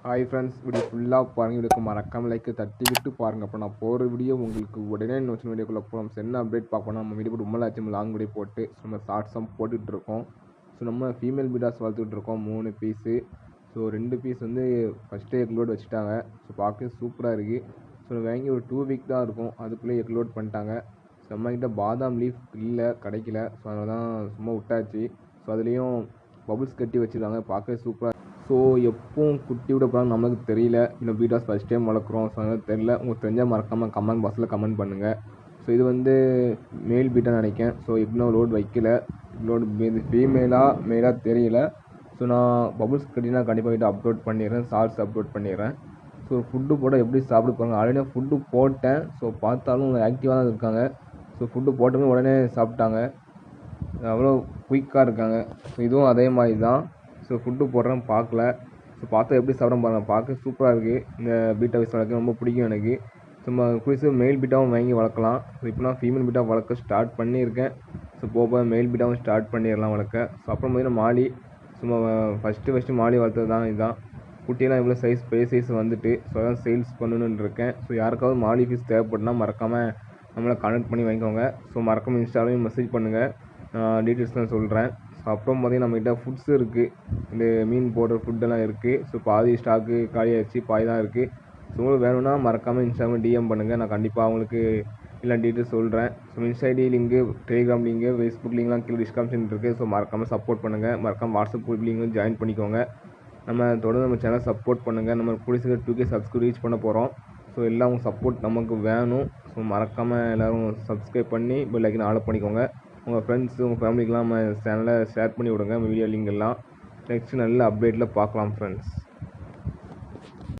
Hi friends, video ஃபுல்லாக பாருங்கள். வீடியோக்கு மறக்காமல் லைக் தட்டி விட்டு பாருங்கள். அப்போ நான் போகிற வீடியோ உங்களுக்கு உடனே நோட்டிஃபிகேஷன் வீடியோக்குள்ளே போகிறோம். என்ன அப்டேட் பார்ப்போம், நம்ம வீடியோ போட்டு ரொம்ப ஆச்சு லாங் வீடியோ போட்டு நம்ம ஷார்ட்ஸும் போட்டுட்ருக்கோம். ஸோ நம்ம ஃபீமேல் பீடாஸ் வளர்த்துட்ருக்கோம் 3 பீஸு. ஸோ 2 பீஸ் வந்து ஃபஸ்ட்டே எக்லோட் வச்சுட்டாங்க. ஸோ பார்க்க சூப்பராக இருக்குது. ஸோ வாங்கி ஒரு 2 வீக் தான் இருக்கும், அதுக்குள்ளே எக்லோட் பண்ணிட்டாங்க. ஸோ நம்மக்கிட்ட பாதாம் லீஃப் இல்லை, கிடைக்கல. ஸோ அதனால தான் சும்மா விட்டாச்சு. ஸோ அதுலேயும் பபுள்ஸ் கட்டி வச்சுருக்காங்க, பார்க்க சூப்பராக. ஸோ எப்பவும் குட்டி விட போகிறாங்க நம்மளுக்கு தெரியல. இன்னும் பீடாஸ் ஃபஸ்ட் டைம் வளர்க்குறோம். ஸோ அதனால் தெரியல. உங்களுக்கு தெரிஞ்சால் மறக்காமல் கமெண்ட் பாக்ஸில் கமெண்ட் பண்ணுங்கள். ஸோ இது வந்து மேல் பீட்டாக நினைக்கிறேன். ஸோ இன்னும் லோட் வைக்கல. லோடு இது மேலாக தெரியல. ஸோ நான் பபுள்ஸ் கட்டினா கண்டிப்பாக வீட்டை அப்லோட் பண்ணிடுறேன், ஷார்ட்ஸ் அப்லோட் பண்ணிடுறேன். ஸோ ஃபுட்டு போட எப்படி சாப்பிட போகிறாங்க, ஆல்ரெடி ஃபுட்டு போட்டேன். ஸோ பார்த்தாலும் ஆக்டிவாக தான் இருக்காங்க. ஸோ ஃபுட்டு போட்டோமே உடனே சாப்பிட்டாங்க, அவ்வளோ குயிக்காக இருக்காங்க. ஸோ இதுவும் அதே மாதிரி தான். ஸோ ஃபுட்டு போடுறேன், பார்க்கல. ஸோ பார்த்தா எப்படி சாப்பிட்றேன் பாருங்கள், பார்க்க சூப்பராக இருக்குது. இந்த பீட்டா வைஸ் வளர்க்க ரொம்ப பிடிக்கும் எனக்கு. சும்மா குயிஸு மெயில் பீட்டாவும் வாங்கி வளர்க்கலாம். ஸோ இப்போ நான் ஃபீமேல் பீட்டா வளர்க்க ஸ்டார்ட் பண்ணியிருக்கேன். ஸோ போக மெயில் பீட்டாவும் ஸ்டார்ட் பண்ணிடலாம் வளர்க்க. ஸோ அப்புறம் பார்த்தீங்கன்னா மாலி, சும்மா ஃபஸ்ட்டு மாலி வளர்த்தது தான் இதுதான். குட்டியெல்லாம் இவ்வளோ சைஸ் பெரிய சைஸ் வந்துட்டு. ஸோ அதான் சேல்ஸ் பண்ணணுன்னு இருக்கேன். ஸோ யாருக்காவது மாலி ஃபீஸ் தேவைப்படுனா மறக்காமல் நம்மளை கனெக்ட் பண்ணி வாங்கிக்கோங்க. ஸோ மறக்காமல் இன்ஸ்டாலையும் மெசேஜ் பண்ணுங்கள், நான் டீட்டெயில்ஸ் தான் சொல்கிறேன். ஸோ அப்புறம் பார்த்தீங்கன்னா நம்மகிட்ட ஃபுட்ஸு இருக்குது, இந்த மீன் போடுற ஃபுட்டெல்லாம் இருக்குது. ஸோ பாதி ஸ்டாக்கு காலியாகிடுச்சு, பாதி தான் இருக்குது. ஸோ உங்களுக்கு வேணும்னா மறக்காமல் இன்ஸ்டாகிராம் டிஎம் பண்ணுங்கள், நான் கண்டிப்பாக அவங்களுக்கு எல்லா டீட்டெயில்ஸ் சொல்கிறேன். So insta ID link, Telegram link, Facebook லிங்க்லாம் கீழே டிஸ்கிரிப்ஷன் இருக்குது. ஸோ மறக்காமல் சப்போர்ட் பண்ணுங்கள். மறக்காமல் வாட்ஸ்அப் குரூப் லிங்கும் ஜாயின் பண்ணிக்கோங்க. நம்ம தொடர்ந்து நம்ம சேனல் சப்போர்ட் பண்ணுங்கள். நம்ம பிடிச்ச 2K சப்ஸ்கிரைப் ரீச் பண்ண போகிறோம். ஸோ எல்லாம் உங்கள் சப்போர்ட் நமக்கு வேணும். ஸோ மறக்காமல் எல்லோரும் சப்ஸ்கிரைப் பண்ணி பெல் ஐக்கனை ஆல் பண்ணிக்கோங்க. உங்கள் ஃப்ரெண்ட்ஸு, உங்கள் ஃபேமிலிக்கெலாம் நம்ம சேனலை ஷேர் பண்ணி விடுங்க, வீடியோ லிங்க் எல்லாம். நெக்ஸ்ட்டு நல்ல அப்டேட்டில் பார்க்கலாம் ஃப்ரெண்ட்ஸ்.